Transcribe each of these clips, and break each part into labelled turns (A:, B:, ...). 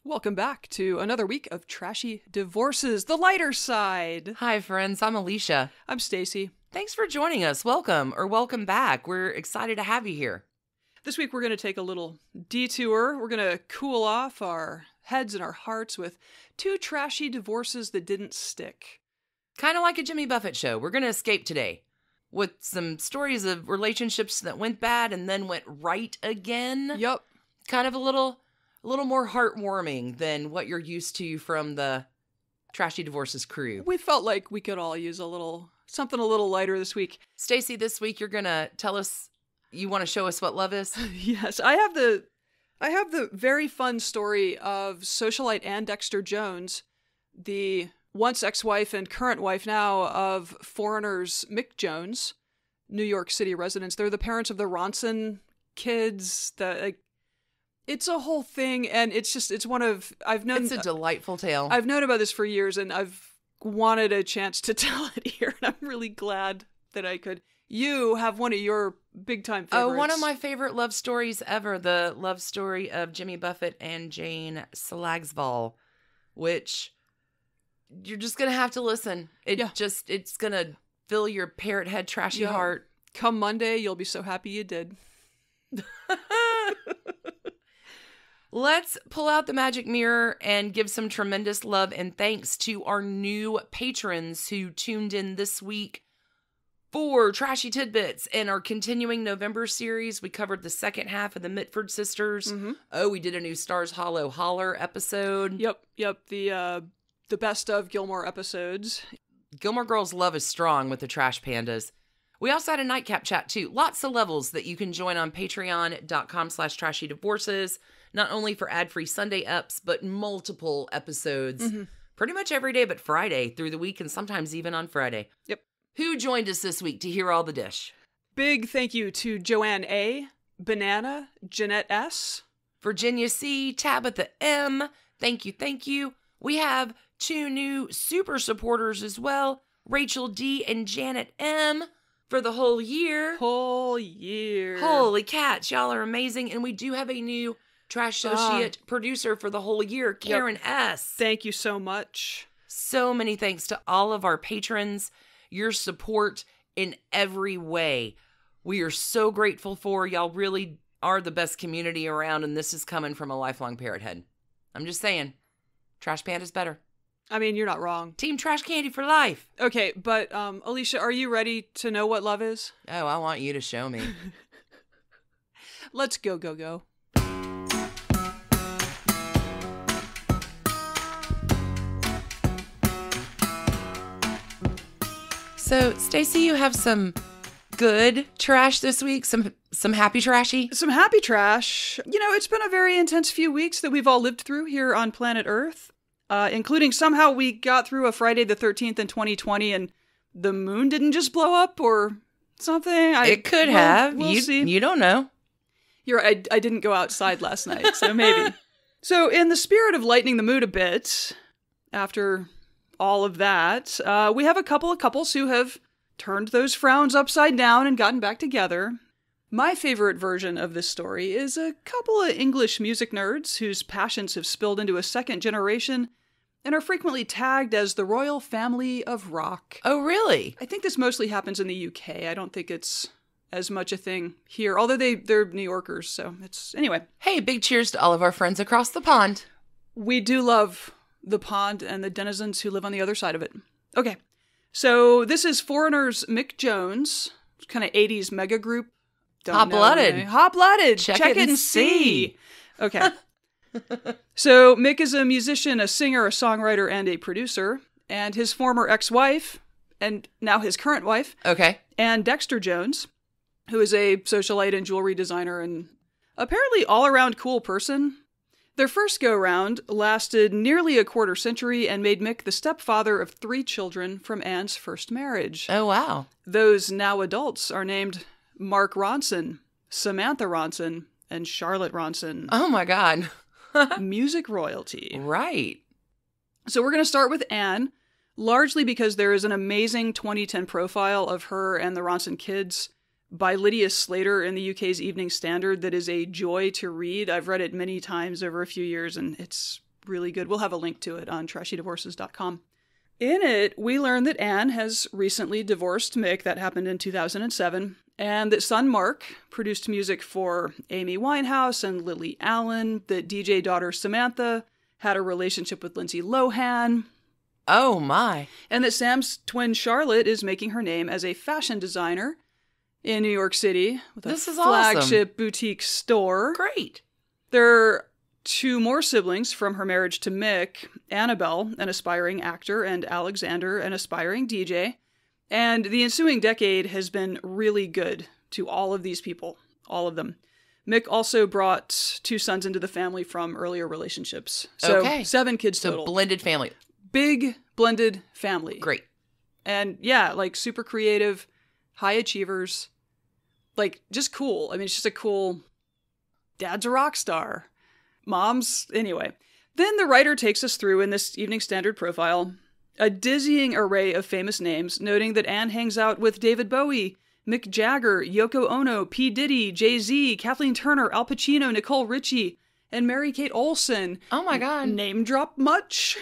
A: Welcome back to another week of Trashy Divorces, the lighter side.
B: Hi, friends. I'm Alicia.
A: I'm Stacie.
B: Thanks for joining us. Welcome or welcome back. We're excited to have you here.
A: This week we're going to take a little detour. We're going to cool off our heads and our hearts with two trashy divorces that didn't stick.
B: Kind of like a Jimmy Buffett show. We're going to escape today with some stories of relationships that went bad and then went right again.
A: Yup.
B: Kind of a little more heartwarming than what you're used to from the Trashy Divorces crew.
A: We felt like we could all use something a little lighter this week.
B: Stacie, this week you're going to tell us, you want to show us what love is?
A: Yes, I have the very fun story of socialite and Dexter-Jones, the once ex-wife and current wife now of Foreigner's Mick Jones, New York City residents. They're the parents of the Ronson kids. It's a whole thing, and it's a
B: delightful tale.
A: I've known about this for years, and I've wanted a chance to tell it here, and I'm really glad that I could. You have one of your big-time favorites.
B: Oh, one of my favorite love stories ever, the love story of Jimmy Buffett and Jane Slagsvol, which you're just going to have to listen. It's going to fill your parrot head trashy heart.
A: Come Monday, you'll be so happy you did.
B: Let's pull out the magic mirror and give some tremendous love and thanks to our new patrons who tuned in this week for Trashy Tidbits and our continuing November series. We covered the second half of the Mitford Sisters.
A: Mm-hmm.
B: Oh, we did a new Stars Hollow Holler episode.
A: Yep. The best of Gilmore episodes.
B: Gilmore Girls' love is strong with the Trash Pandas. We also had a nightcap chat too. Lots of levels that you can join on patreon.com/trashydivorces. Not only for ad-free Sunday ups, but multiple episodes. Mm-hmm. Pretty much every day but Friday through the week and sometimes even on Friday.
A: Yep.
B: Who joined us this week to hear all the dish?
A: Big thank you to Joanne A., Banana, Jeanette S.,
B: Virginia C., Tabitha M. Thank you. We have two new super supporters as well, Rachel D. and Janet M. for the whole year. Holy cats, y'all are amazing. And we do have a new Trash Associate producer for the whole year, Karen S.
A: Thank you so much.
B: So many thanks to all of our patrons. Your support in every way. We are so grateful for. Y'all really are the best community around, and this is coming from a lifelong parrot head. I'm just saying, Trash Panda's better.
A: I mean, you're not wrong.
B: Team Trash Candy for life.
A: Okay, but Alicia, are you ready to know what love is?
B: Oh, I want you to show me.
A: Let's go.
B: So, Stacie, you have some good trash this week? Some happy trashy?
A: Some happy trash. You know, it's been a very intense few weeks that we've all lived through here on planet Earth, including somehow we got through a Friday the 13th in 2020 and the moon didn't just blow up or something.
B: It could have.
A: We'll see.
B: You don't know.
A: You're right. I didn't go outside last night, so maybe. So, in the spirit of lightening the mood a bit, after all of that, we have a couple of couples who have turned those frowns upside down and gotten back together. My favorite version of this story is a couple of English music nerds whose passions have spilled into a second generation and are frequently tagged as the royal family of rock.
B: Oh, really?
A: I think this mostly happens in the UK. I don't think it's as much a thing here, although they're New Yorkers, so it's... Anyway.
B: Hey, big cheers to all of our friends across the pond.
A: We do love the pond and the denizens who live on the other side of it. Okay, so this is Foreigner's Mick Jones, kind of 80s mega group. Hot-blooded. Check it and see. Okay. So Mick is a musician, a singer, a songwriter, and a producer. And his former ex-wife, and now his current wife,
B: okay,
A: and Dexter-Jones, who is a socialite and jewelry designer and apparently all-around cool person. Their first go-round lasted nearly a quarter century and made Mick the stepfather of 3 children from Anne's first marriage.
B: Oh, wow.
A: Those now adults are named Mark Ronson, Samantha Ronson, and Charlotte Ronson.
B: Oh, my God.
A: Music royalty.
B: Right.
A: So we're going to start with Anne, largely because there is an amazing 2010 profile of her and the Ronson kids by Lydia Slater in the UK's Evening Standard that is a joy to read. I've read it many times over a few years, and it's really good. We'll have a link to it on trashydivorces.com. In it, we learn that Anne has recently divorced Mick. That happened in 2007. And that son Mark produced music for Amy Winehouse and Lily Allen. That DJ daughter Samantha had a relationship with Lindsay Lohan.
B: Oh, my.
A: And that Sam's twin Charlotte is making her name as a fashion designer in New York City with a flagship awesome. Boutique store.
B: Great.
A: There are 2 more siblings from her marriage to Mick, Annabelle, an aspiring actor, and Alexander, an aspiring DJ. And the ensuing decade has been really good to all of these people, all of them. Mick also brought 2 sons into the family from earlier relationships. So 7 kids total.
B: So blended family.
A: Big blended family.
B: Great.
A: And yeah, like super creative, high achievers. Like just cool. I mean, it's just a cool, dad's a rock star. Mom's, anyway. Then the writer takes us through in this Evening Standard profile a dizzying array of famous names, noting that Anne hangs out with David Bowie, Mick Jagger, Yoko Ono, P. Diddy, Jay-Z, Kathleen Turner, Al Pacino, Nicole Richie, and Mary-Kate Olsen.
B: Oh my God.
A: Name drop much?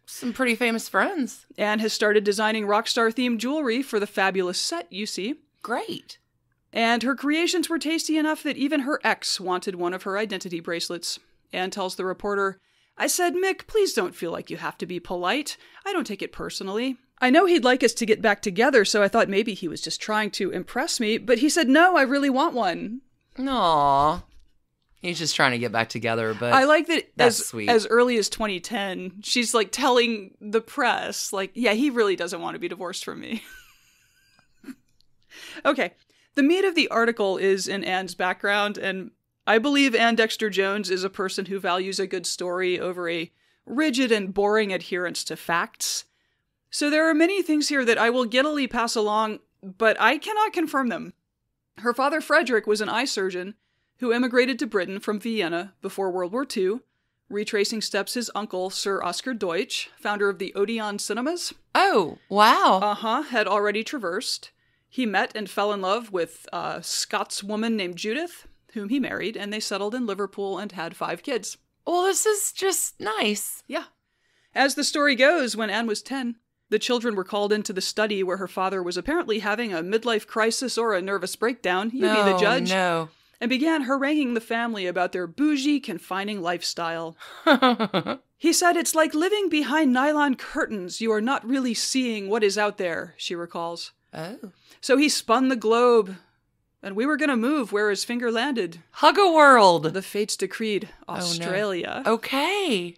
B: Some pretty famous friends.
A: Anne has started designing rock star-themed jewelry for the fabulous set you see.
B: Great.
A: And her creations were tasty enough that even her ex wanted one of her identity bracelets. Anne tells the reporter, "I said, Mick, please don't feel like you have to be polite. I don't take it personally. I know he'd like us to get back together, so I thought maybe he was just trying to impress me, but he said, no, I really want one."
B: Aww. He's just trying to get back together, but
A: I like that
B: that's sweet.
A: As early as 2010, she's like telling the press, like, yeah, he really doesn't want to be divorced from me. Okay. The meat of the article is in Anne's background, and I believe Anne Dexter-Jones is a person who values a good story over a rigid and boring adherence to facts. So there are many things here that I will giddily pass along, but I cannot confirm them. Her father, Frederick, was an eye surgeon who emigrated to Britain from Vienna before World War II, retracing steps his uncle, Sir Oscar Deutsch, founder of the Odeon Cinemas.
B: Oh, wow.
A: Had already traversed. He met and fell in love with a Scotswoman named Judith, whom he married, and they settled in Liverpool and had 5 kids.
B: Well, this is just nice.
A: Yeah. As the story goes, when Anne was 10, the children were called into the study where her father was apparently having a midlife crisis or a nervous breakdown, you be the judge, and began haranguing the family about their bougie, confining lifestyle. He said, "It's like living behind nylon curtains. You are not really seeing what is out there," she recalls.
B: Oh.
A: So he spun the globe, and we were going to move where his finger landed.
B: Hug a world.
A: The fates decreed Australia.
B: Oh, no. Okay.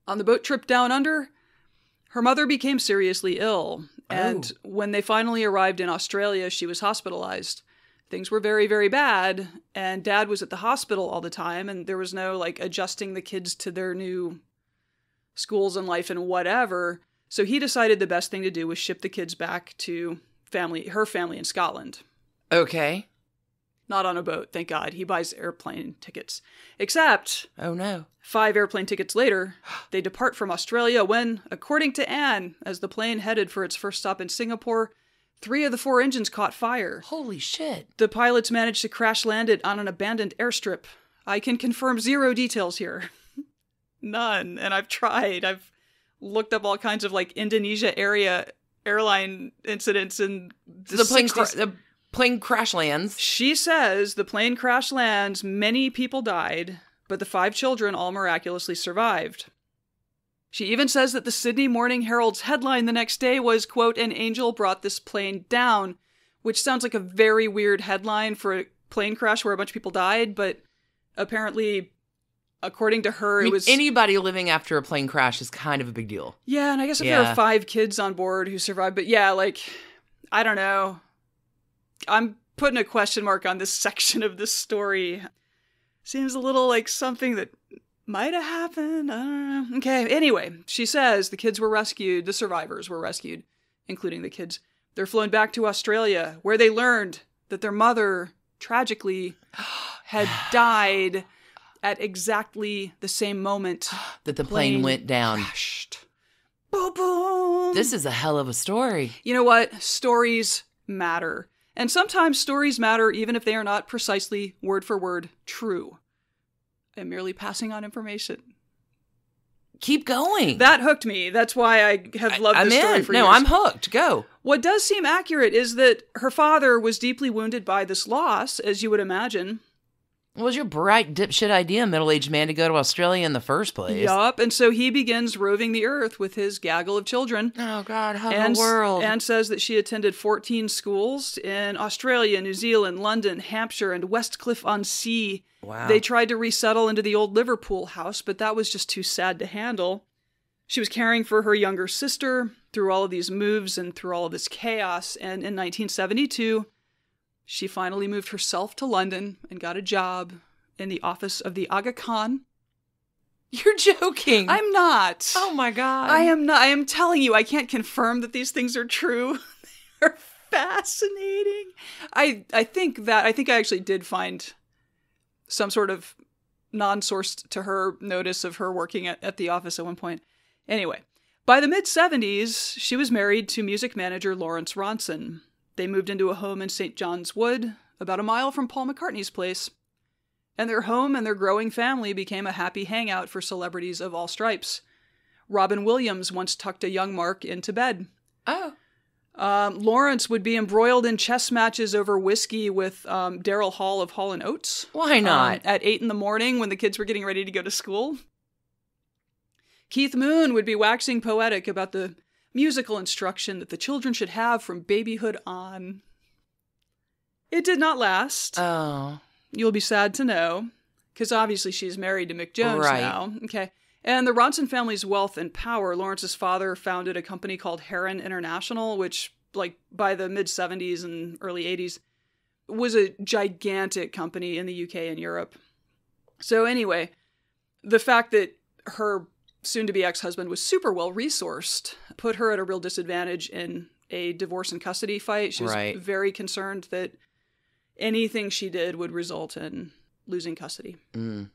A: On the boat trip down under, her mother became seriously ill. And when they finally arrived in Australia, she was hospitalized. Things were very, very bad. And Dad was at the hospital all the time. And there was no like adjusting the kids to their new schools and life and whatever. So he decided the best thing to do was ship the kids back to her family in Scotland.
B: Okay.
A: Not on a boat, thank God. He buys airplane tickets. Except,
B: oh no,
A: 5 airplane tickets later, they depart from Australia when, according to Anne, as the plane headed for its first stop in Singapore, 3 of the 4 engines caught fire.
B: Holy shit.
A: The pilots managed to crash land it on an abandoned airstrip. I can confirm 0 details here. None. And I've tried. I've looked up all kinds of like Indonesia area airline incidents and
B: the plane crash lands.
A: She says the plane crash lands, many people died, but the 5 children all miraculously survived. She even says that the Sydney Morning Herald's headline the next day was, quote, "An angel brought this plane down," which sounds like a very weird headline for a plane crash where a bunch of people died, but apparently, according to her, it was...
B: Anybody living after a plane crash is kind of a big deal.
A: Yeah, and I guess if there are 5 kids on board who survived, but yeah, like, I don't know. I'm putting a question mark on this section of this story. Seems a little like something that might have happened. I don't know. Okay, anyway, she says the kids were rescued, the survivors were rescued, including the kids. They're flown back to Australia, where they learned that their mother, tragically, had died at exactly the same moment
B: that the plane went down.
A: Crashed. Boom, boom.
B: This is a hell of a story.
A: You know what? Stories matter. And sometimes stories matter even if they are not precisely word for word true. I am merely passing on information.
B: Keep going.
A: That hooked me. That's why I have loved this story for years.
B: No, I'm hooked. Go.
A: What does seem accurate is that her father was deeply wounded by this loss, as you would imagine.
B: What was your bright dipshit idea, middle-aged man, to go to Australia in the first place?
A: Yup, and so he begins roving the earth with his gaggle of children.
B: Oh, God, how the world.
A: And says that she attended 14 schools in Australia, New Zealand, London, Hampshire, and Westcliff-on-Sea.
B: Wow.
A: They tried to resettle into the old Liverpool house, but that was just too sad to handle. She was caring for her younger sister through all of these moves and through all of this chaos, and in 1972... she finally moved herself to London and got a job in the office of the Aga Khan.
B: You're joking.
A: I'm not.
B: Oh my God.
A: I am not. I am telling you, I can't confirm that these things are true. They're fascinating. I think I actually did find some sort of non-sourced to her notice of her working at the office at one point. Anyway, by the mid-70s, she was married to music manager Lawrence Ronson. They moved into a home in St. John's Wood, about a mile from Paul McCartney's place. And their home and their growing family became a happy hangout for celebrities of all stripes. Robin Williams once tucked a young Mark into bed.
B: Oh.
A: Lawrence would be embroiled in chess matches over whiskey with Daryl Hall of Hall & Oates.
B: Why not?
A: At 8 in the morning when the kids were getting ready to go to school. Keith Moon would be waxing poetic about the musical instruction that the children should have from babyhood on. It did not last.
B: Oh.
A: You'll be sad to know, because obviously she's married to Mick Jones now. Okay. And the Ronson family's wealth and power, Lawrence's father founded a company called Heron International, which, like, by the mid-70s and early 80s, was a gigantic company in the UK and Europe. So anyway, the fact that her soon-to-be ex-husband was super well-resourced put her at a real disadvantage in a divorce and custody fight. She was very concerned that anything she did would result in losing custody. Mm.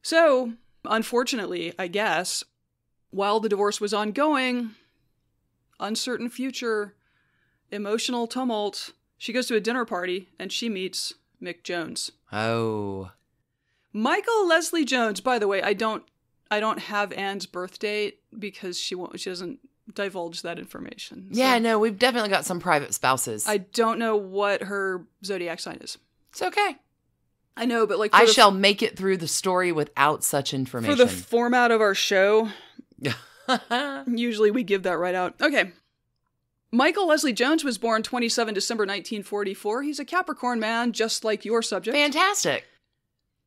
A: So, unfortunately, I guess, while the divorce was ongoing, uncertain future, emotional tumult, she goes to a dinner party and she meets Mick Jones.
B: Oh.
A: Michael Leslie Jones, by the way, I don't have Anne's birth date because she doesn't divulge that information.
B: Yeah, no, we've definitely got some private spouses.
A: I don't know what her zodiac sign is.
B: It's okay.
A: I know, but like
B: I shall make it through the story without such information.
A: For the format of our show, usually we give that right out. Okay. Michael Leslie Jones was born 27 December 1944. He's a Capricorn man, just like your subject.
B: Fantastic.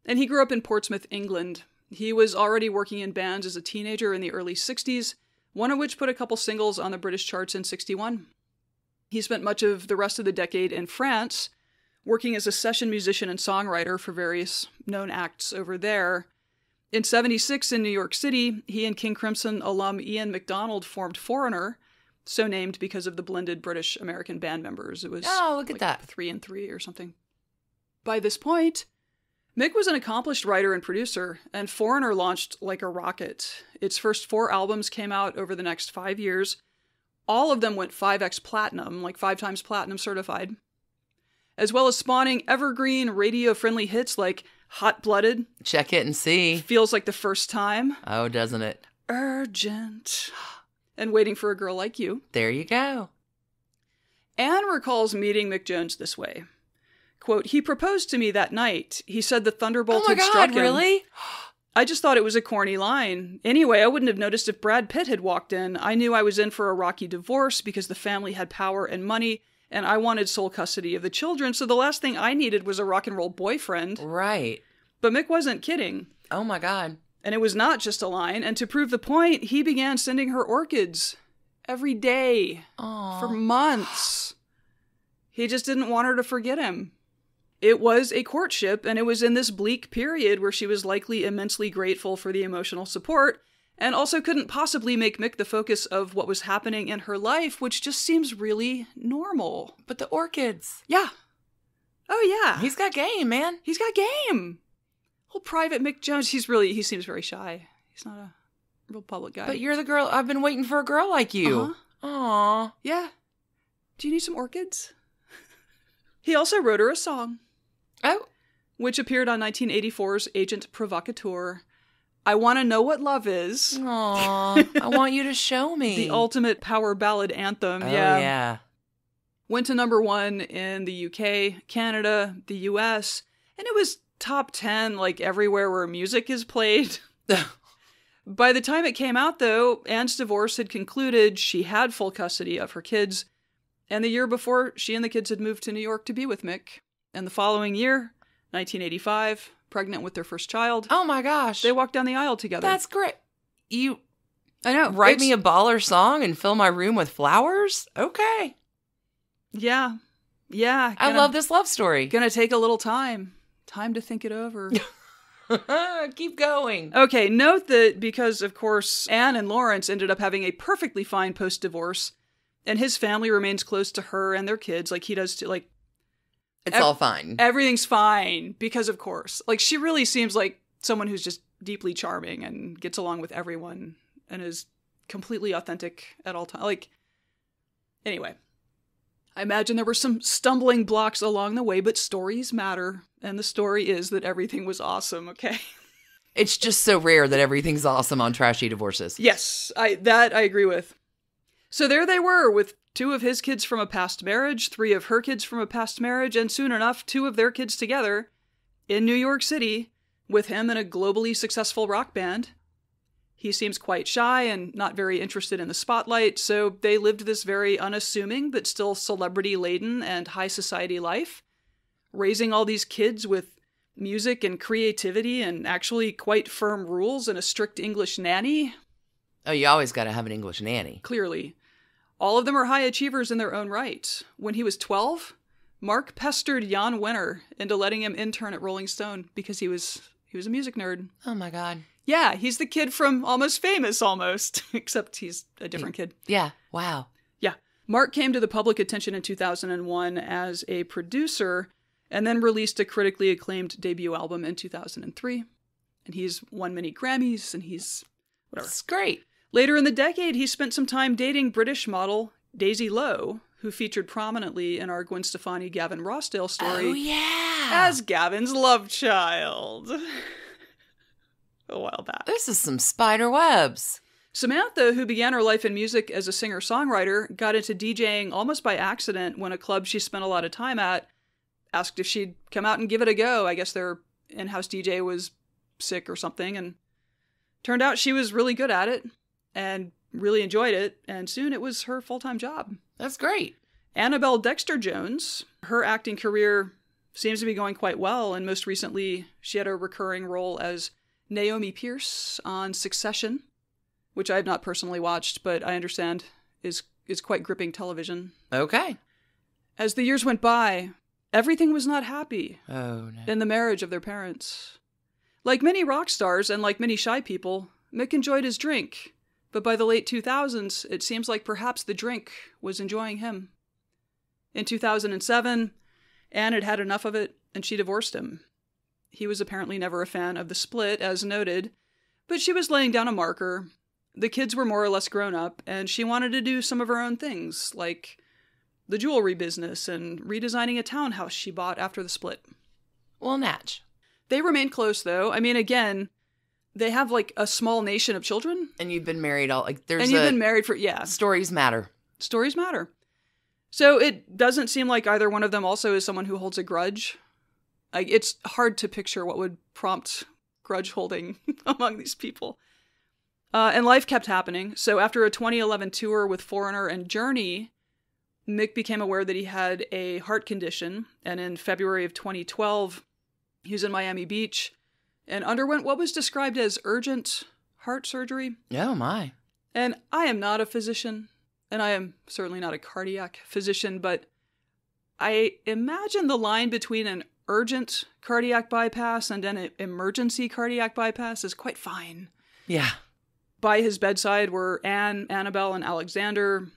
A: And he grew up in Portsmouth, England. He was already working in bands as a teenager in the early 60s, one of which put a couple singles on the British charts in 61. He spent much of the rest of the decade in France, working as a session musician and songwriter for various known acts over there. In 76 in New York City, he and King Crimson alum Ian MacDonald formed Foreigner, so named because of the blended British-American band members. It was
B: look at that.
A: 3 and 3 or something. By this point, Mick was an accomplished writer and producer, and Foreigner launched like a rocket. Its first 4 albums came out over the next 5 years. All of them went 5x platinum, like 5 times platinum certified, as well as spawning evergreen radio-friendly hits like Hot Blooded.
B: Check it and see.
A: Feels Like the First Time.
B: Oh, doesn't it?
A: Urgent. And Waiting for a Girl Like You.
B: There you go.
A: Anne recalls meeting Mick Jones this way. Quote, he proposed to me that night. He said the thunderbolt had struck him.
B: Really?
A: I just thought it was a corny line. Anyway, I wouldn't have noticed if Brad Pitt had walked in. I knew I was in for a rocky divorce because the family had power and money, and I wanted sole custody of the children, so the last thing I needed was a rock and roll boyfriend.
B: Right.
A: But Mick wasn't kidding.
B: Oh my God.
A: And it was not just a line, and to prove the point, he began sending her orchids every day.
B: Aww.
A: For months. He just didn't want her to forget him. It was a courtship, and it was in this bleak period where she was likely immensely grateful for the emotional support, and also couldn't possibly make Mick the focus of what was happening in her life, which just seems really normal.
B: But the orchids.
A: Yeah. Oh, yeah.
B: He's got game, man.
A: He's got game. Whole private Mick Jones, he seems very shy. He's not a real public guy.
B: But you're the girl, I've been waiting for a girl like you.
A: Uh-huh.
B: Aww.
A: Yeah. Do you need some orchids? He also wrote her a song.
B: Oh.
A: Which appeared on 1984's Agent Provocateur. I want to know what love is.
B: Aw, I want you to show me.
A: The ultimate power ballad anthem.
B: Oh, yeah.
A: Went to #1 in the UK, Canada, the US, and it was top 10 like everywhere where music is played. By the time it came out, though, Anne's divorce had concluded. She had full custody of her kids. And the year before, she and the kids had moved to New York to be with Mick. And the following year, 1985, pregnant with their first child.
B: Oh my gosh.
A: They walked down the aisle together.
B: That's great. You
A: I know.
B: write me a baller song and fill my room with flowers? Okay.
A: Yeah. Yeah.
B: I love this love story.
A: Gonna take a little time. Time to think it over.
B: Keep going.
A: Okay, note that because, of course, Anne and Lawrence ended up having a perfectly fine post-divorce, and his family remains close to her and their kids, like he does to, like...
B: It's all fine.
A: Everything's fine, because of course. Like, she really seems like someone who's just deeply charming and gets along with everyone and is completely authentic at all times. Like, anyway. I imagine there were some stumbling blocks along the way, but stories matter. And the story is that everything was awesome, okay?
B: It's just so rare that everything's awesome on Trashy Divorces.
A: Yes, I agree with. So there they were, with 2 of his kids from a past marriage, 3 of her kids from a past marriage, and soon enough, 2 of their kids together in New York City with him in a globally successful rock band. He seems quite shy and not very interested in the spotlight, so they lived this very unassuming but still celebrity-laden and high society life, raising all these kids with music and creativity and actually quite firm rules and a strict English nanny.
B: Oh, you always got to have an English nanny.
A: Clearly. All of them are high achievers in their own right. When he was 12, Mark pestered Jan Wenner into letting him intern at Rolling Stone because he was a music nerd.
B: Oh my God.
A: Yeah, he's the kid from Almost Famous, almost, except he's a different kid.
B: Yeah, wow.
A: Yeah. Mark came to the public attention in 2001 as a producer and then released a critically acclaimed debut album in 2003. And he's won many Grammys and he's whatever.
B: That's great.
A: Later in the decade, he spent some time dating British model Daisy Lowe, who featured prominently in our Gwen Stefani Gavin Rossdale story.
B: Oh, yeah.
A: As Gavin's love child. A while back.
B: This is some spider webs.
A: Samantha, who began her life in music as a singer-songwriter, got into DJing almost by accident when a club she spent a lot of time at asked if she'd come out and give it a go. I guess their in-house DJ was sick or something, and turned out she was really good at it and really enjoyed it, and soon it was her full-time job.
B: That's great.
A: Annabelle Dexter-Jones, her acting career seems to be going quite well, and most recently she had a recurring role as Naomi Pierce on Succession, which I have not personally watched, but I understand is quite gripping television.
B: Okay.
A: As the years went by, everything was not happy in the marriage of their parents. Like many rock stars and like many shy people, Mick enjoyed his drink, but by the late 2000s, it seems like perhaps the drink was enjoying him. In 2007, Anne had had enough of it, and she divorced him. He was apparently never a fan of the split, as noted, but she was laying down a marker. The kids were more or less grown up, and she wanted to do some of her own things, like the jewelry business and redesigning a townhouse she bought after the split.
B: Well, Natch.
A: They remained close, though. I mean, again, they have, like, a small nation of children.
B: And you've been married
A: you've been married for, yeah.
B: Stories matter.
A: Stories matter. So it doesn't seem like either one of them also is someone who holds a grudge. Like, it's hard to picture what would prompt grudge holding among these people. And life kept happening. So after a 2011 tour with Foreigner and Journey, Mick became aware that he had a heart condition. And in February of 2012, he was in Miami Beach and underwent what was described as urgent heart surgery.
B: Oh, my.
A: And I am not a physician, and I am certainly not a cardiac physician, but I imagine the line between an urgent cardiac bypass and an emergency cardiac bypass is quite fine.
B: Yeah.
A: By his bedside were Anne, Annabelle, and Alexander.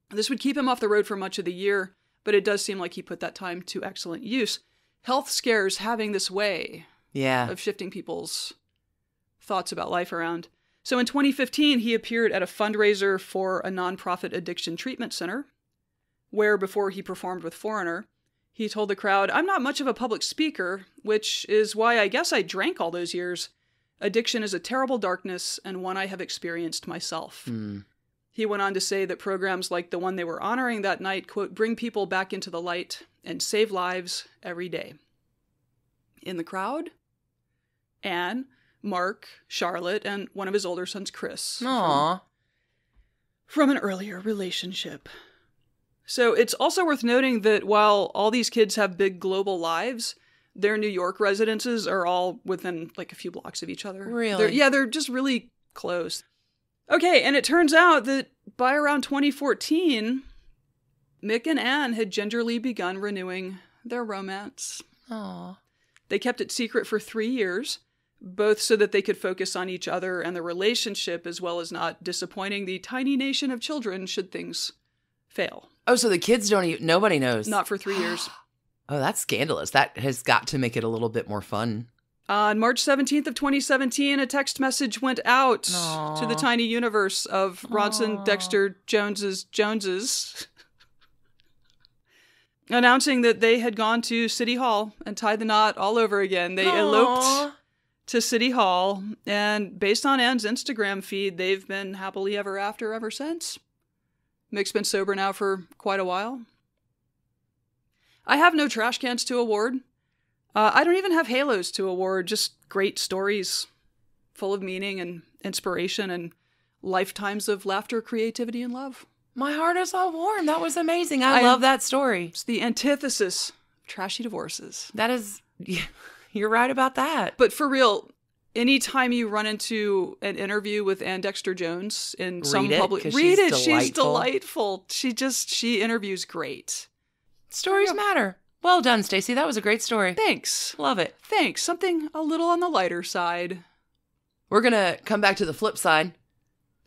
A: This would keep him off the road for much of the year, but it does seem like he put that time to excellent use. Health scares having this way of shifting people's thoughts about life around. So in 2015, he appeared at a fundraiser for a nonprofit addiction treatment center, where before he performed with Foreigner, he told the crowd, "I'm not much of a public speaker, which is why I guess I drank all those years. Addiction is a terrible darkness and one I have experienced myself. He went on to say that programs like the one they were honoring that night, quote, bring people back into the light and save lives every day. In the crowd, Anne, Mark, Charlotte, and one of his older sons, Chris.
B: Aww.
A: From an earlier relationship. So it's also worth noting that while all these kids have big global lives, their New York residences are all within like a few blocks of each other.
B: Really?
A: They're just really close. Okay, and it turns out that by around 2014, Mick and Anne had gingerly begun renewing their romance.
B: Aww.
A: They kept it secret for 3 years, both so that they could focus on each other and the relationship, as well as not disappointing the tiny nation of children should things fail.
B: Oh, so the kids don't even, nobody knows.
A: Not for 3 years.
B: Oh, that's scandalous. That has got to make it a little bit more fun.
A: On March 17th of 2017, a text message went out to the tiny universe of Ronson Dexter-Jones' announcing that they had gone to City Hall and tied the knot all over again. They eloped to City Hall, and based on Anne's Instagram feed, they've been happily ever after ever since. Mick's been sober now for quite a while. I have no trash cans to award. I don't even have halos to award, just great stories full of meaning and inspiration and lifetimes of laughter, creativity, and love.
B: My heart is all warm. That was amazing. I love that story.
A: It's the antithesis of Trashy Divorces.
B: That is, you're right about that.
A: But for real, anytime you run into an interview with Anne Dexter-Jones in some public, read it. She's delightful. She interviews great.
B: Stories matter. Well done, Stacie. That was a great story.
A: Thanks.
B: Love it.
A: Thanks. Something a little on the lighter side.
B: We're going to come back to the flip side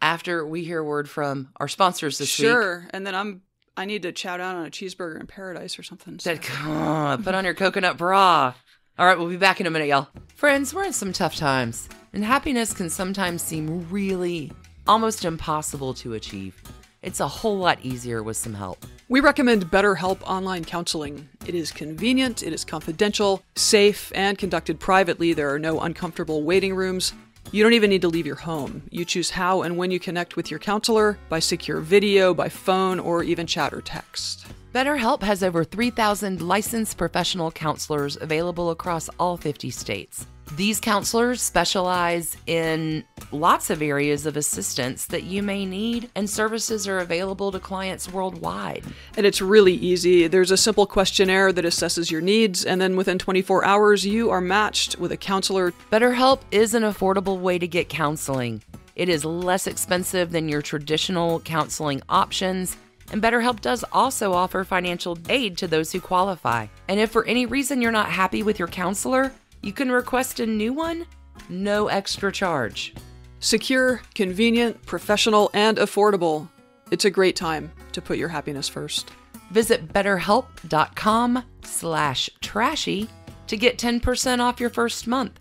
B: after we hear a word from our sponsors this week.
A: Sure. And then I need to chow down on a cheeseburger in paradise or something. So.
B: Put on your coconut bra. All right, we'll be back in a minute, y'all. Friends, we're in some tough times, and happiness can sometimes seem really almost impossible to achieve. It's a whole lot easier with some help.
A: We recommend BetterHelp Online Counseling. It is convenient, it is confidential, safe, and conducted privately. There are no uncomfortable waiting rooms. You don't even need to leave your home. You choose how and when you connect with your counselor, by secure video, by phone, or even chat or text.
B: BetterHelp has over 3,000 licensed professional counselors available across all 50 states. These counselors specialize in lots of areas of assistance that you may need, and services are available to clients worldwide.
A: And it's really easy. There's a simple questionnaire that assesses your needs, and then within 24 hours, you are matched with a counselor.
B: BetterHelp is an affordable way to get counseling. It is less expensive than your traditional counseling options, and BetterHelp does also offer financial aid to those who qualify. And if for any reason you're not happy with your counselor, you can request a new one, no extra charge.
A: Secure, convenient, professional, and affordable. It's a great time to put your happiness first.
B: Visit betterhelp.com/trashy to get 10% off your first month.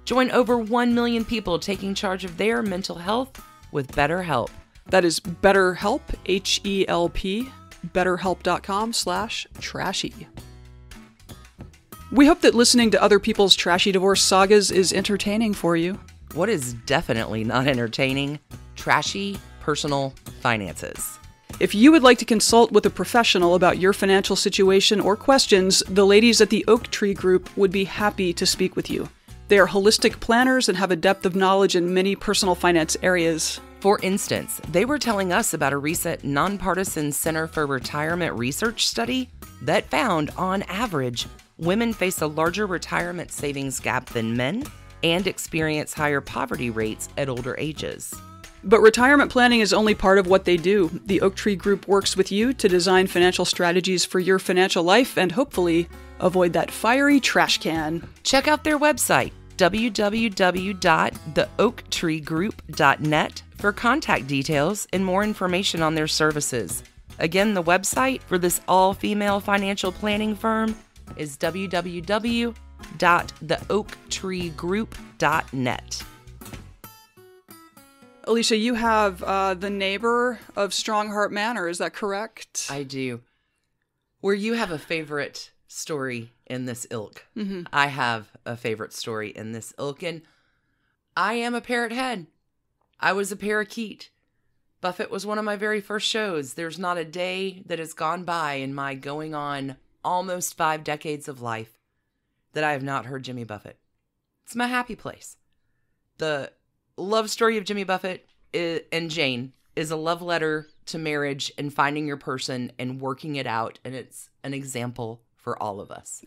B: Join over 1 million people taking charge of their mental health with BetterHelp.
A: That is BetterHelp, H-E-L-P, betterhelp.com/trashy. We hope that listening to other people's trashy divorce sagas is entertaining for you.
B: What is definitely not entertaining? Trashy personal finances.
A: If you would like to consult with a professional about your financial situation or questions, the ladies at the Oak Tree Group would be happy to speak with you. They are holistic planners and have a depth of knowledge in many personal finance areas.
B: For instance, they were telling us about a recent nonpartisan Center for Retirement research study that found, on average, women face a larger retirement savings gap than men and experience higher poverty rates at older ages.
A: But retirement planning is only part of what they do. The Oak Tree Group works with you to design financial strategies for your financial life and hopefully avoid that fiery trash can.
B: Check out their website, www.theoaktreegroup.net, for contact details and more information on their services. Again, the website for this all-female financial planning firm is www.theoaktreegroup.net.
A: Alicia, you have the neighbor of Strongheart Manor, is that correct?
B: I do. Where you have a favorite story in this ilk, I have a favorite story in this ilk. And I am a parrot head. I was a parakeet. Buffett was one of my very first shows. There's not a day that has gone by in my going on almost 5 decades of life that I have not heard Jimmy Buffett. It's my happy place. The love story of Jimmy Buffett and Jane is a love letter to marriage and finding your person and working it out, and it's an example for all of us.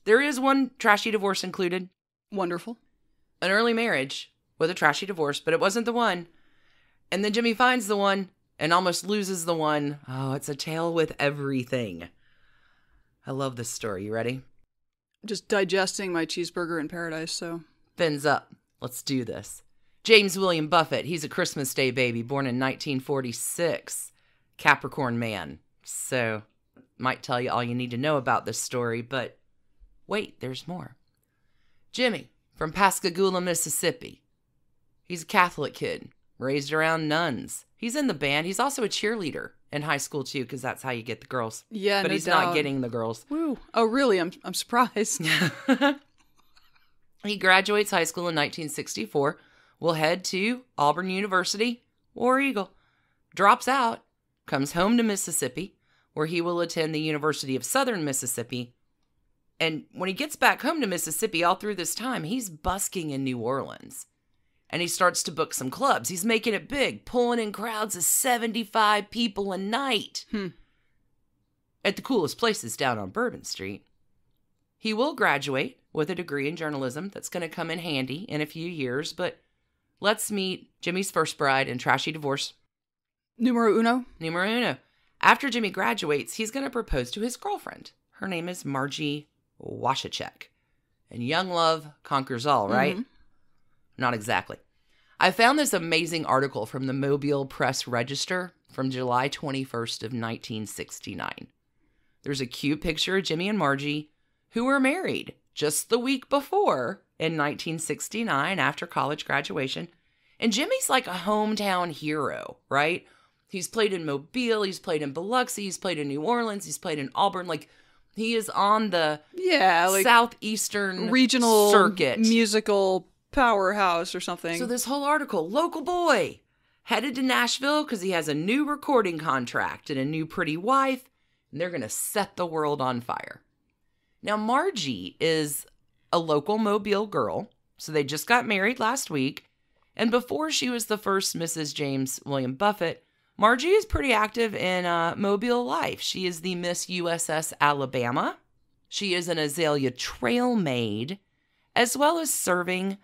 B: There is one trashy divorce included.
A: Wonderful.
B: An early marriage with a trashy divorce, but it wasn't the one. And then Jimmy finds the one and almost loses the one. Oh, it's a tale with everything. I love this story. You ready?
A: Just digesting my cheeseburger in paradise, so.
B: Fins up. Let's do this. James William Buffett. He's a Christmas Day baby, born in 1946. Capricorn man. So, might tell you all you need to know about this story, but wait, there's more. Jimmy, from Pascagoula, Mississippi. He's a Catholic kid, raised around nuns. He's in the band. He's also a cheerleader in high school, too, because that's how you get the girls.
A: Yeah,
B: but
A: no
B: he's
A: doubt.
B: not getting the girls.
A: Woo. Oh, really? I'm surprised.
B: He graduates high school in 1964, will head to Auburn University, War Eagle, drops out, comes home to Mississippi, where he will attend the University of Southern Mississippi. And when he gets back home to Mississippi, all through this time, he's busking in New Orleans. And he starts to book some clubs. He's making it big, pulling in crowds of 75 people a night. At the coolest places down on Bourbon Street. He will graduate with a degree in journalism that's going to come in handy in a few years, but let's meet Jimmy's first bride in Trashy Divorce.
A: Numero uno.
B: Numero uno. After Jimmy graduates, he's going to propose to his girlfriend. Her name is Margie Washachek. And young love conquers all, right? Mm-hmm. Not exactly. I found this amazing article from the Mobile Press Register from July 21st of 1969. There's a cute picture of Jimmy and Margie, who were married just the week before in 1969 after college graduation. And Jimmy's like a hometown hero, right? He's played in Mobile, he's played in Biloxi, he's played in New Orleans, he's played in Auburn. Like, he is on the southeastern
A: regional
B: circuit.
A: Musical powerhouse or something.
B: So this whole article, local boy, headed to Nashville because he has a new recording contract and a new pretty wife, and they're going to set the world on fire. Now, Margie is a local Mobile girl, so they just got married last week, and before she was the first Mrs. James William Buffett, Margie is pretty active in Mobile life. She is the Miss USS Alabama. She is an Azalea Trail maid, as well as serving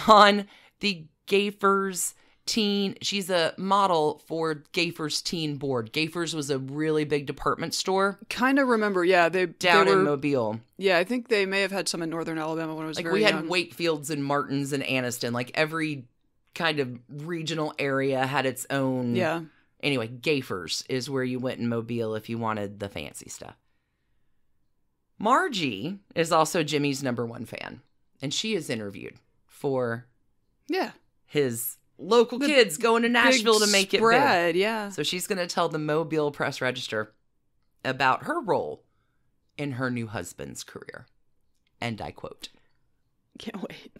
B: on the Gayfers Teen. She's a model for Gayfers Teen Board. Gayfers was a really big department store.
A: Kind of remember, yeah. They were
B: in Mobile.
A: Yeah, I think they may have had some in northern Alabama when I was very young.
B: We had Wakefield's and Martin's and Anniston. Like, every kind of regional area had its own.
A: Yeah.
B: Anyway, Gayfers is where you went in Mobile if you wanted the fancy stuff. Margie is also Jimmy's #1 fan. And she is interviewed for his local kids going to Nashville to make it big.
A: Yeah.
B: So she's going to tell the Mobile Press Register about her role in her new husband's career. And I quote,
A: "Can't wait.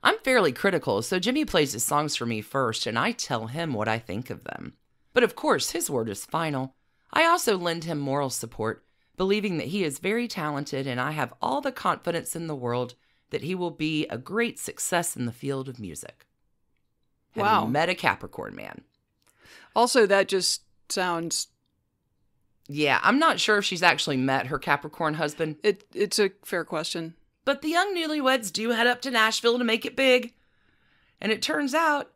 B: I'm fairly critical, so Jimmy plays his songs for me first, and I tell him what I think of them. But of course, his word is final. I also lend him moral support, believing that he is very talented, and I have all the confidence in the world that he will be a great success in the field of music."
A: Wow.
B: Have you met a Capricorn man?
A: Also, that just sounds...
B: Yeah, I'm not sure if she's actually met her Capricorn husband.
A: It's a fair question.
B: But the young newlyweds do head up to Nashville to make it big. And it turns out,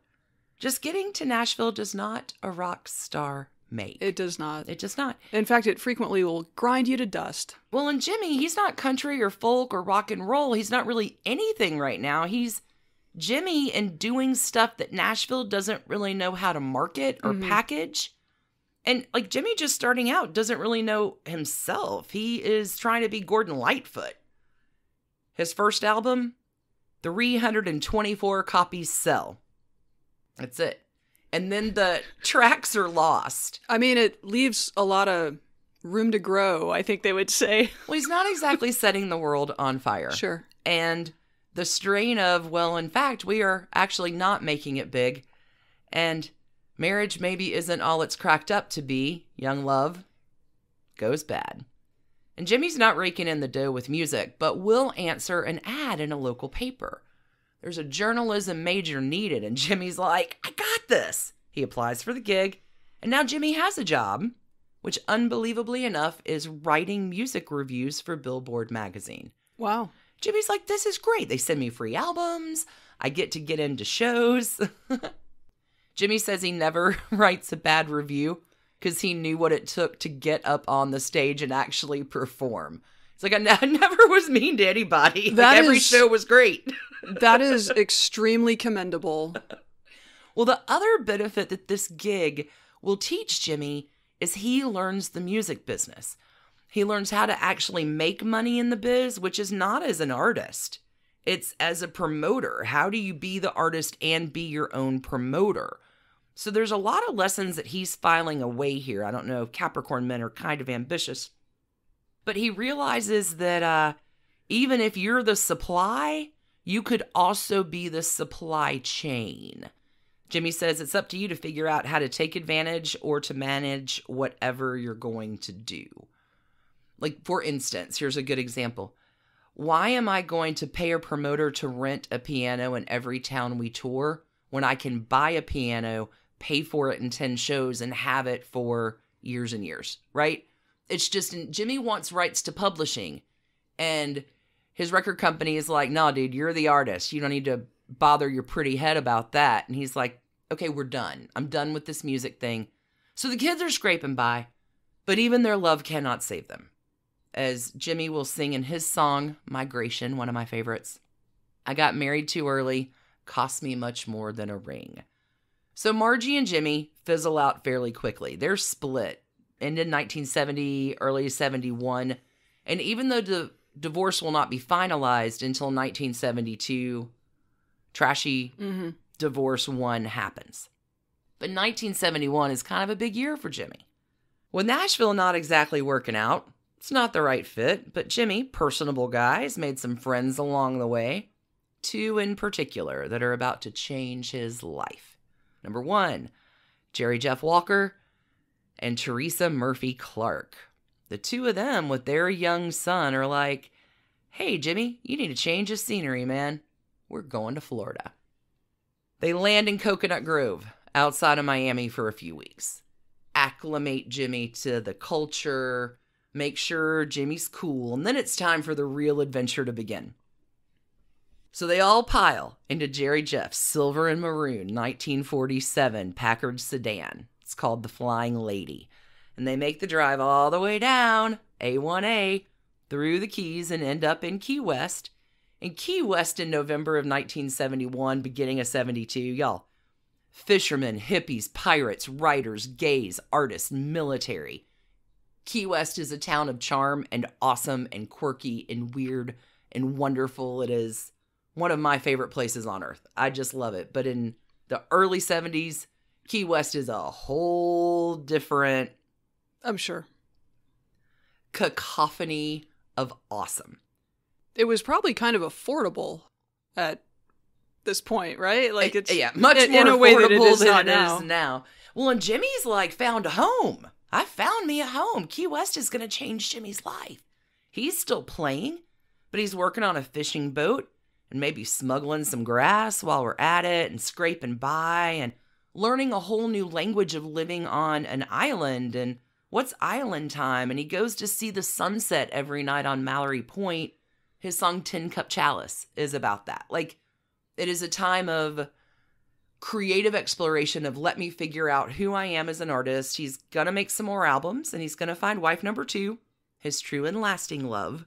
B: just getting to Nashville does not a rock star make.
A: It does not.
B: It does not.
A: In fact, it frequently will grind you to dust.
B: Well, and Jimmy, he's not country or folk or rock and roll. He's not really anything right now. He's Jimmy and doing stuff that Nashville doesn't really know how to market or package. And like Jimmy just starting out doesn't really know himself. He is trying to be Gordon Lightfoot. His first album, 324 copies sell. That's it. And then the tracks are lost.
A: I mean, it leaves a lot of room to grow, I think they would say.
B: Well, he's not exactly setting the world on fire.
A: Sure.
B: And The strain of, well, in fact, we are actually not making it big. And marriage maybe isn't all it's cracked up to be. Young love goes bad. And Jimmy's not raking in the dough with music, but will answer an ad in a local paper. There's a journalism major needed, and Jimmy's like, I got this. He applies for the gig, and now Jimmy has a job, which unbelievably enough is writing music reviews for Billboard magazine.
A: Wow.
B: Jimmy's like, this is great. They send me free albums. I get to get into shows. Jimmy says he never writes a bad review because he knew what it took to get up on the stage and actually perform. It's like, I never was mean to anybody. Like, every show was great.
A: That is extremely commendable.
B: Well, the other benefit that this gig will teach Jimmy is he learns the music business. He learns how to actually make money in the biz, which is not as an artist. It's as a promoter. How do you be the artist and be your own promoter? So there's a lot of lessons that he's filing away here. I don't know, Capricorn men are kind of ambitious. But he realizes that even if you're the supply, you could also be the supply chain. Jimmy says it's up to you to figure out how to take advantage or to manage whatever you're going to do. Like, for instance, here's a good example. Why am I going to pay a promoter to rent a piano in every town we tour when I can buy a piano, pay for it in 10 shows, and have it for years and years, right? It's just, Jimmy wants rights to publishing, and his record company is like, no, dude, you're the artist. You don't need to bother your pretty head about that. And he's like, okay, we're done. I'm done with this music thing. So the kids are scraping by, but even their love cannot save them. As Jimmy will sing in his song, Migration, one of my favorites. I got married too early, cost me much more than a ring. So Margie and Jimmy fizzle out fairly quickly. They're split. Ended in 1970, early 71. And even though the divorce will not be finalized until 1972, Trashy Divorce 1 happens. But 1971 is kind of a big year for Jimmy. With Nashville not exactly working out, it's not the right fit, but Jimmy, personable guy, has made some friends along the way. 2 in particular that are about to change his life. Number 1, Jerry Jeff Walker and Teresa Murphy Clark. The 2 of them with their young son are like, hey, Jimmy, you need to change the scenery, man. We're going to Florida. They land in Coconut Grove, outside of Miami for a few weeks. Acclimate Jimmy to the culture, make sure Jimmy's cool, and then it's time for the real adventure to begin. So they all pile into Jerry Jeff's silver and maroon 1947 Packard sedan. It's called the Flying Lady. And they make the drive all the way down A1A through the Keys and end up in Key West. In Key West in November of 1971, beginning of 72, y'all. Fishermen, hippies, pirates, writers, gays, artists, military. Key West is a town of charm and awesome and quirky and weird and wonderful. It is one of my favorite places on earth. I just love it. But in the early 70s, Key West is a whole different,
A: I'm sure,
B: cacophony of awesome.
A: It was probably kind of affordable at this point, right? Like, it's
B: much more
A: in a way that it is
B: than
A: not
B: it is now. Well, and Jimmy's like found a home. I found me a home. Key West is going to change Jimmy's life. He's still playing, but he's working on a fishing boat and maybe smuggling some grass while we're at it and scraping by and learning a whole new language of living on an island. And what's island time? And he goes to see the sunset every night on Mallory Point. His song 10 Cup Chalice is about that. Like, it is a time of creative exploration of let me figure out who I am as an artist. He's going to make some more albums, and he's going to find wife number 2, his true and lasting love.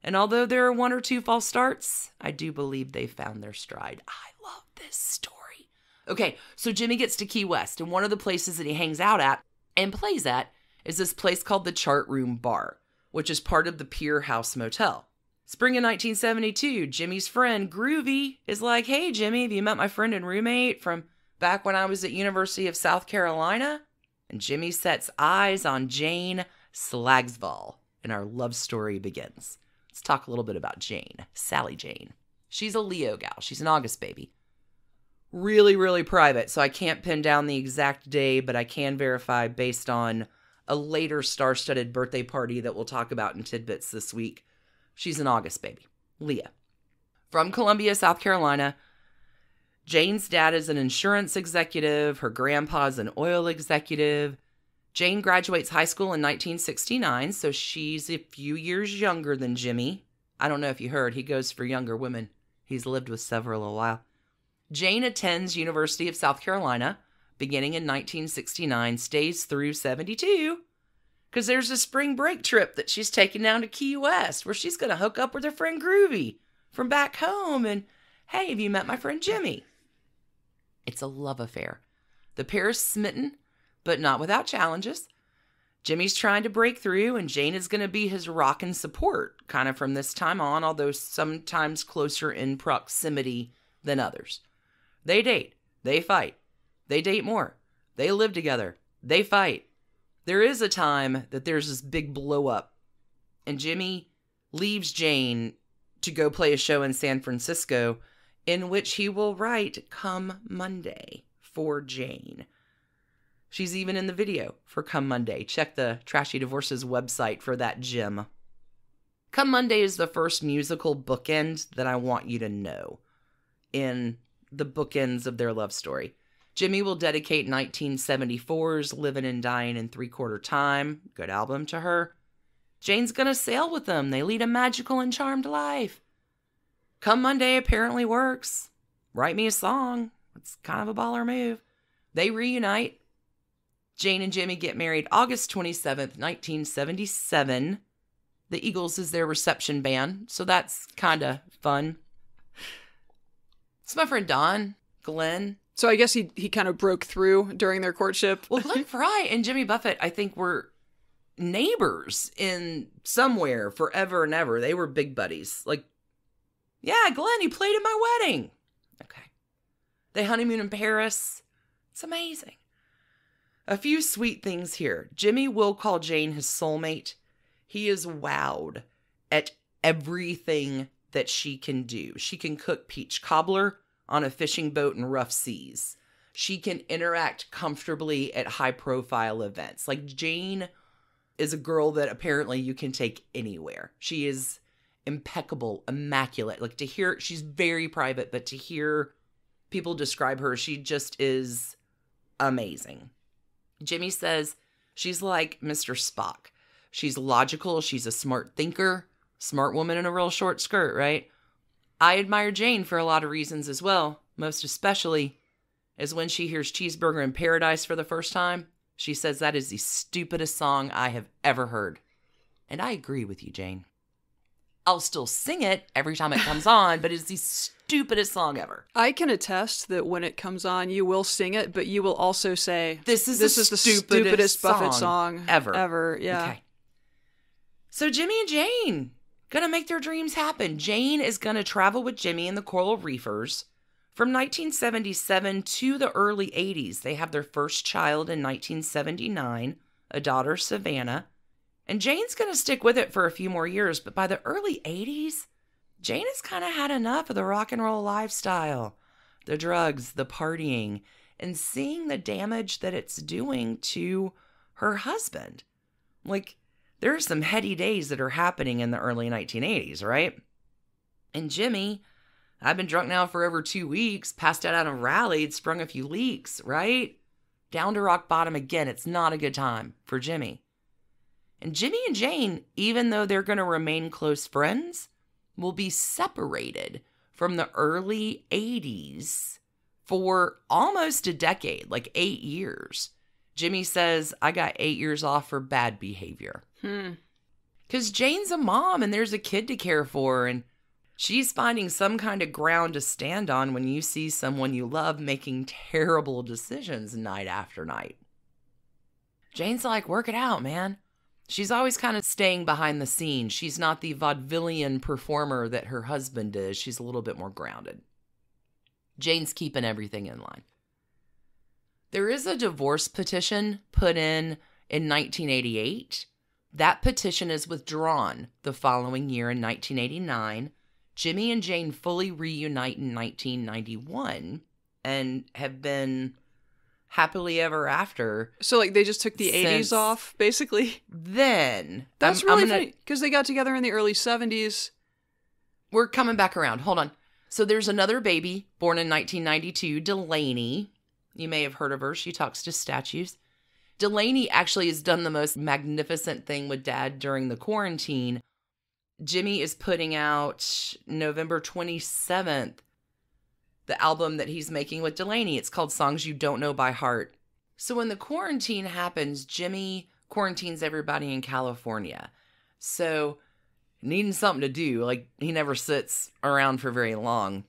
B: And although there are 1 or 2 false starts, I do believe they found their stride. I love this story. Okay, so Jimmy gets to Key West, and one of the places that he hangs out at and plays at is this place called the Chart Room Bar, which is part of the Pier House Motel. Spring of 1972, Jimmy's friend, Groovy, is like, hey, Jimmy, have you met my friend and roommate from back when I was at University of South Carolina? And Jimmy sets eyes on Jane Slagsvol, and our love story begins. Let's talk a little bit about Jane, Sally Jane. She's a Leo gal. She's an August baby. Really, really private, so I can't pin down the exact day, but I can verify based on a later star-studded birthday party that we'll talk about in tidbits this week. She's an August baby. Leah. From Columbia, South Carolina. Jane's dad is an insurance executive. Her grandpa's an oil executive. Jane graduates high school in 1969, so she's a few years younger than Jimmy. I don't know if you heard, he goes for younger women. He's lived with several a while. Jane attends University of South Carolina, beginning in 1969, stays through 72, because there's a spring break trip that she's taking down to Key West, where she's going to hook up with her friend Groovy from back home, and, hey, have you met my friend Jimmy? It's a love affair. The pair is smitten, but not without challenges. Jimmy's trying to break through, and Jane is going to be his rock and support, kind of from this time on, although sometimes closer in proximity than others. They date. They fight. They date more. They live together. They fight. There is a time that there's this big blow up, and Jimmy leaves Jane to go play a show in San Francisco in which he will write Come Monday for Jane. She's even in the video for Come Monday. Check the Trashy Divorces website for that gem. Come Monday is the first musical bookend that I want you to know in the bookends of their love story. Jimmy will dedicate 1974's Livin' and Dyin' in 3/4 Time, good album, to her. Jane's gonna sail with them. They lead a magical and charmed life. Come Monday apparently works. Write me a song. It's kind of a baller move. They reunite. Jane and Jimmy get married August 27th, 1977. The Eagles is their reception band, so that's kind of fun. It's my friend Don, Glenn.
A: So I guess he kind of broke through during their courtship.
B: Well, Glenn Fry and Jimmy Buffett, I think, were neighbors in somewhere forever and ever. They were big buddies. Like, yeah, Glenn, he played at my wedding. Okay. They honeymoon in Paris. It's amazing. A few sweet things here. Jimmy will call Jane his soulmate. He is wowed at everything that she can do. She can cook peach cobbler on a fishing boat in rough seas. She can interact comfortably at high-profile events. Like, Jane is a girl that apparently you can take anywhere. She is impeccable, immaculate. Like, to hear, she's very private, but to hear people describe her, she just is amazing. Jimmy says she's like Mr. Spock. She's logical. She's a smart thinker. Smart woman in a real short skirt, right? I admire Jane for a lot of reasons as well. Most especially is when she hears Cheeseburger in Paradise for the first time. She says that is the stupidest song I have ever heard. And I agree with you, Jane. I'll still sing it every time it comes on, but it's the stupidest song ever.
A: I can attest that when it comes on, you will sing it, but you will also say,
B: This is the stupidest
A: Buffett song
B: ever.
A: Yeah.
B: Okay. So Jimmy and Jane gonna make their dreams happen. Jane is gonna travel with Jimmy in the Coral Reefers from 1977 to the early 80s. They have their first child in 1979, a daughter, Savannah. And Jane's going to stick with it for a few more years, but by the early 80s, Jane has kind of had enough of the rock and roll lifestyle, the drugs, the partying, and seeing the damage that it's doing to her husband. Like, there are some heady days that are happening in the early 1980s, right? And Jimmy, I've been drunk now for over 2 weeks, passed out on a rally, sprung a few leaks, right? Down to rock bottom again. It's not a good time for Jimmy. And Jimmy and Jane, even though they're going to remain close friends, will be separated from the early 80s for almost a decade, like 8 years. Jimmy says, I got 8 years off for bad behavior. Because Jane's a mom and there's a kid to care for, and she's finding some kind of ground to stand on when you see someone you love making terrible decisions night after night. Jane's like, work it out, man. She's always kind of staying behind the scenes. She's not the vaudevillian performer that her husband is. She's a little bit more grounded. Jane's keeping everything in line. There is a divorce petition put in 1988. That petition is withdrawn the following year in 1989. Jimmy and Jane fully reunite in 1991 and have been happily ever after.
A: So, like, they just took the 80s off, basically?
B: Then.
A: That's really funny, because they got together in the early 70s.
B: We're coming back around. Hold on. So there's another baby born in 1992, Delaney. You may have heard of her. She talks to statues. Delaney actually has done the most magnificent thing with Dad during the quarantine. Jimmy is putting out November 27th, the album that he's making with Delaney. It's called Songs You Don't Know by Heart. So when the quarantine happens, Jimmy quarantines everybody in California. So needing something to do, like he never sits around for very long.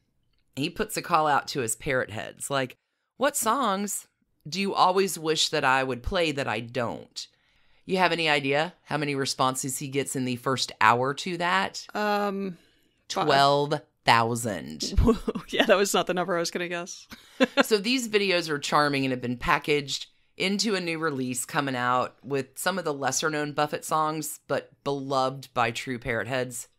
B: He puts a call out to his parrot heads, like, what songs do you always wish that I would play that I don't? You have any idea how many responses he gets in the first hour to that? 12,000.
A: Yeah, that was not the number I was going to guess.
B: So these videos are charming and have been packaged into a new release coming out with some of the lesser-known Buffett songs, but beloved by true parrot heads.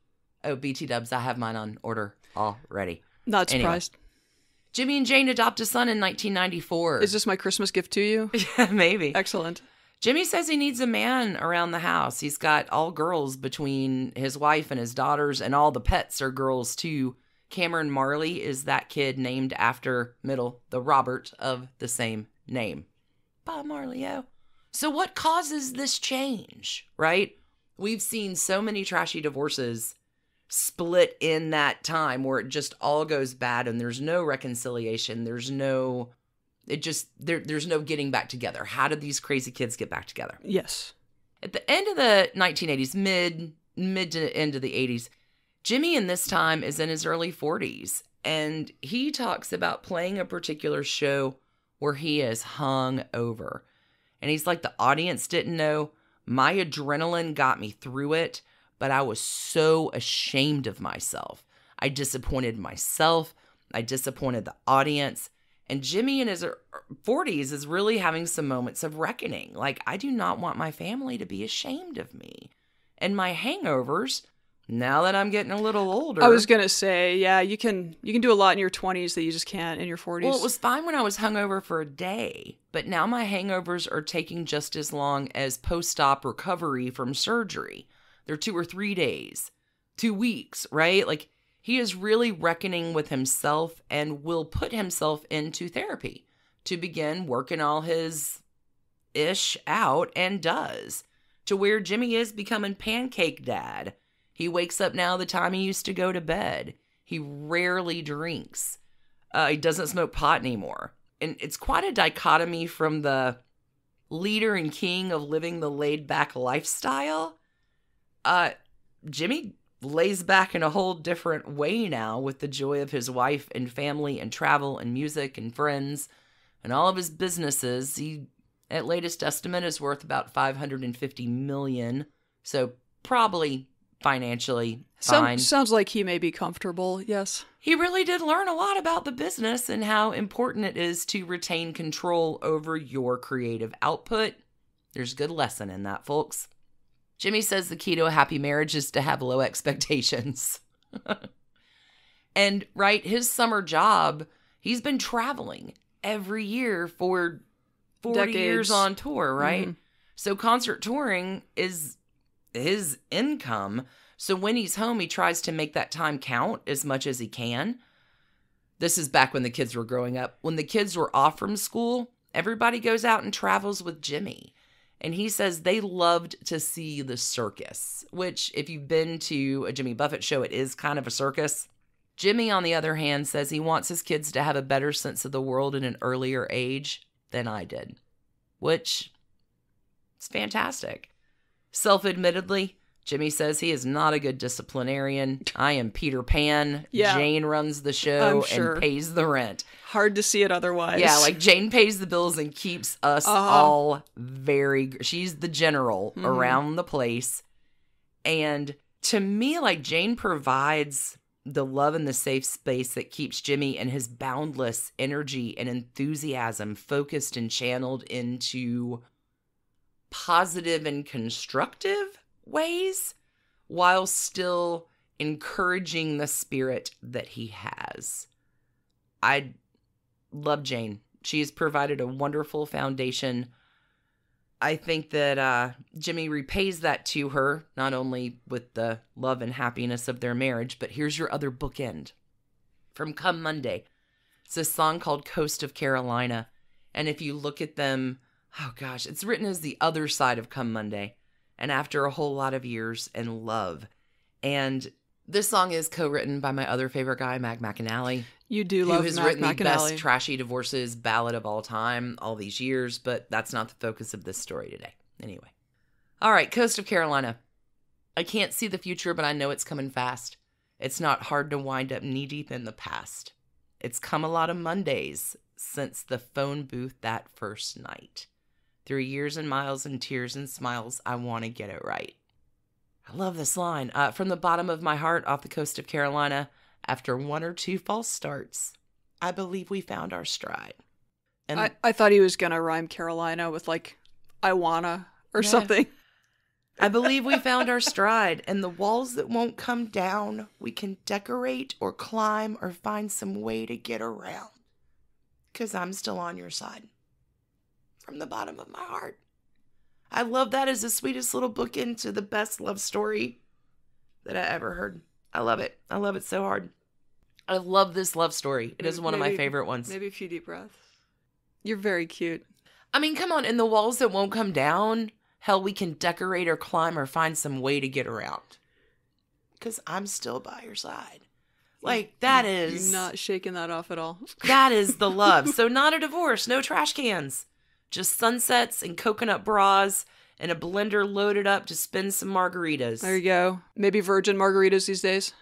B: Oh, BT dubs, I have mine on order already.
A: Not surprised.
B: Anyway, Jimmy and Jane adopt a son in 1994.
A: Is this my Christmas gift to you?
B: Yeah, maybe.
A: Excellent.
B: Jimmy says he needs a man around the house. He's got all girls between his wife and his daughters, and all the pets are girls too. Cameron Marley is that kid named after the Robert of the same name. Bob Marley, oh. So what causes this change, right? We've seen so many trashy divorces split in that time where it just all goes bad and there's no reconciliation. There's no getting back together. How did these crazy kids get back together?
A: Yes.
B: At the end of the 1980s, mid to end of the 80s, Jimmy in this time is in his early 40s, and he talks about playing a particular show where he is hung over. And he's like, the audience didn't know. My adrenaline got me through it, but I was so ashamed of myself. I disappointed myself. I disappointed the audience. And Jimmy in his 40s is really having some moments of reckoning. Like, I do not want my family to be ashamed of me. And my hangovers, now that I'm getting a little older.
A: I was going to say, yeah, you can do a lot in your 20s that you just can't in your 40s.
B: Well, it was fine when I was hungover for a day. But now my hangovers are taking just as long as post-op recovery from surgery. They're 2 or 3 days, 2 weeks, right? Like, he is really reckoning with himself and will put himself into therapy to begin working all his ish out, and does, to where Jimmy is becoming pancake dad. He wakes up now the time he used to go to bed. He rarely drinks. He doesn't smoke pot anymore. And it's quite a dichotomy from the leader and king of living the laid-back lifestyle. Jimmy lays back in a whole different way now with the joy of his wife and family and travel and music and friends and all of his businesses. He, at latest estimate, is worth about $550 million. So probably financially fine.
A: Sounds like he may be comfortable, yes.
B: He really did learn a lot about the business and how important it is to retain control over your creative output. There's a good lesson in that, folks. Jimmy says the key to a happy marriage is to have low expectations. And, right, his summer job, he's been traveling every year for 40
A: decades.
B: Years on tour, right?
A: Mm-hmm.
B: So concert touring is his income. So when he's home, he tries to make that time count as much as he can. This is back when the kids were growing up. When the kids were off from school, everybody goes out and travels with Jimmy. And he says they loved to see the circus, which if you've been to a Jimmy Buffett show, it is kind of a circus. Jimmy, on the other hand, says he wants his kids to have a better sense of the world in an earlier age than I did, which is fantastic. Self-admittedly, Jimmy says he is not a good disciplinarian. I am Peter Pan.
A: Yeah.
B: Jane runs the show and pays the rent.
A: Hard to see it otherwise.
B: Yeah, like Jane pays the bills and keeps us all very... She's the general around the place. And to me, like, Jane provides the love and the safe space that keeps Jimmy and his boundless energy and enthusiasm focused and channeled into positive and constructive ways, while still encouraging the spirit that he has. I love Jane. She has provided a wonderful foundation. I think that Jimmy repays that to her, not only with the love and happiness of their marriage, but here's your other bookend. From Come Monday. It's a song called Coast of Carolina. And if you look at them, oh gosh, it's written as the other side of Come Monday. And after a whole lot of years and love. And this song is co-written by my other favorite guy, Mac McAnally.
A: You do love Mac McAnally.
B: Who has written the best Trashy Divorces ballad of all time, all these years, but that's not the focus of this story today. Anyway. All right, Coast of Carolina. I can't see the future, but I know it's coming fast. It's not hard to wind up knee-deep in the past. It's come a lot of Mondays since the phone booth that first night. Through years and miles and tears and smiles, I want to get it right. I love this line. From the bottom of my heart, off the coast of Carolina, after one or two false starts, I believe we found our stride. And
A: I thought he was going to rhyme Carolina with like, I wanna or something.
B: I believe we found our stride, and the walls that won't come down, we can decorate or climb or find some way to get around. 'Cause I'm still on your side. From the bottom of my heart. I love that as the sweetest little bookend to the best love story that I ever heard. I love it. I love it so hard. I love this love story. It is one of my favorite ones.
A: Maybe a few deep breaths. You're very cute.
B: I mean, come on. In the walls that won't come down, hell, we can decorate or climb or find some way to get around. Because I'm still by your side. Like, that is...
A: You're not shaking that off at all.
B: That is the love. So not a divorce. No trash cans. Just sunsets and coconut bras and a blender loaded up to spin some margaritas.
A: There you go. Maybe virgin margaritas these days.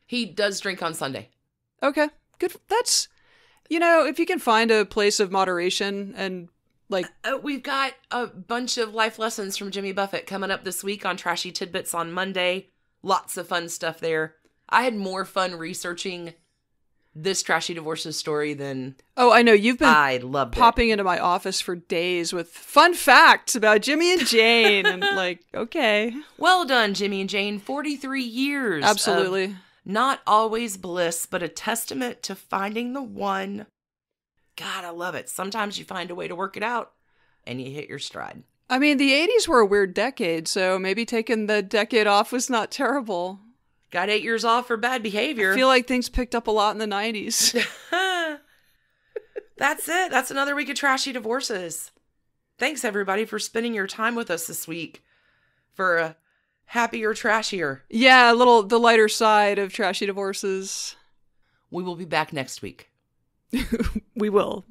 B: He does drink on Sunday.
A: Okay. Good. That's, if you can find a place of moderation and like...
B: we've got a bunch of life lessons from Jimmy Buffett coming up this week on Trashy Tidbits on Monday. Lots of fun stuff there. I had more fun researching this Trashy Divorces story than...
A: Oh, I know. You've been
B: I loved
A: popping into my office for days with fun facts about Jimmy and Jane. And like, okay.
B: Well done, Jimmy and Jane. 43 years.
A: Absolutely.
B: Not always bliss, but a testament to finding the one. God, I love it. Sometimes you find a way to work it out and you hit your stride.
A: I mean, the 80s were a weird decade, so maybe taking the decade off was not terrible.
B: Got 8 years off for bad behavior.
A: I feel like things picked up a lot in the 90s.
B: That's it. That's another week of Trashy Divorces. Thanks, everybody, for spending your time with us this week for a happier, trashier.
A: Yeah, the lighter side of Trashy Divorces.
B: We will be back next week.
A: We will.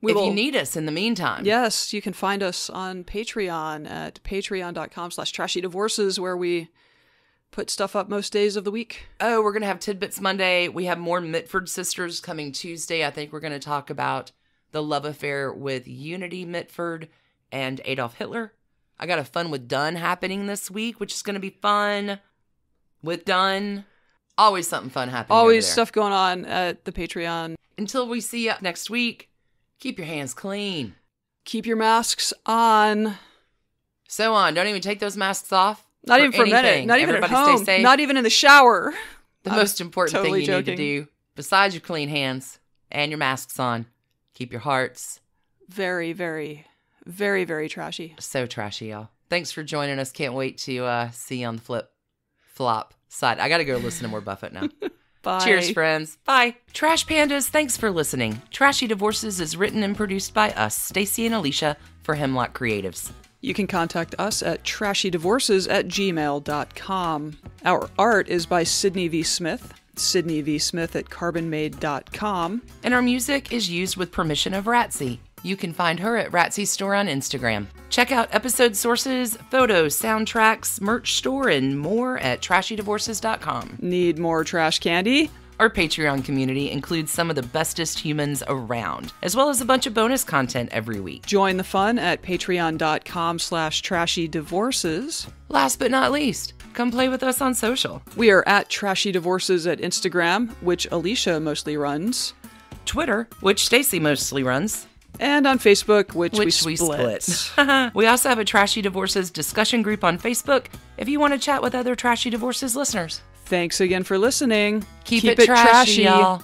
B: If you need us in the meantime.
A: Yes, you can find us on Patreon at patreon.com/trashydivorces, where we put stuff up most days of the week.
B: Oh, we're going to have Tidbits Monday. We have more Mitford sisters coming Tuesday. I think we're going to talk about the love affair with Unity Mitford and Adolf Hitler. I got a Fun with Dunn happening this week, which is going to be fun. With Dunn. Always something fun happening.
A: Always stuff going on at the Patreon.
B: Until we see you next week, keep your hands clean.
A: Keep your masks on.
B: So on. Don't even take those masks off.
A: Not even for a minute. Not even
B: Everybody
A: at home.
B: Stay safe.
A: Not even in the shower.
B: The most important
A: totally
B: thing you
A: joking.
B: need to do, besides your clean hands and your masks on, keep your hearts.
A: Very, very, very, very trashy.
B: So trashy, y'all. Thanks for joining us. Can't wait to see you on the flop side. I got to go listen to more Buffett now.
A: Bye.
B: Cheers, friends. Bye. Trash Pandas, thanks for listening. Trashy Divorces is written and produced by us, Stacie and Alicia, for Hemlock Creatives.
A: You can contact us at trashydivorces@gmail.com. Our art is by Sydney V. Smith, sydneyvsmith@carbonmade.com.
B: And our music is used with permission of Ratsy. You can find her at Ratsy's store on Instagram. Check out episode sources, photos, soundtracks, merch store, and more at trashydivorces.com.
A: Need more trash candy?
B: Our Patreon community includes some of the bestest humans around, as well as a bunch of bonus content every week.
A: Join the fun at patreon.com/trashydivorces.
B: Last but not least, come play with us on social.
A: We are at Trashy Divorces at Instagram, which Alicia mostly runs.
B: Twitter, which Stacie mostly runs.
A: And on Facebook, which we
B: split. We also have a Trashy Divorces discussion group on Facebook if you want to chat with other Trashy Divorces listeners.
A: Thanks again for listening.
B: Keep it trashy, y'all.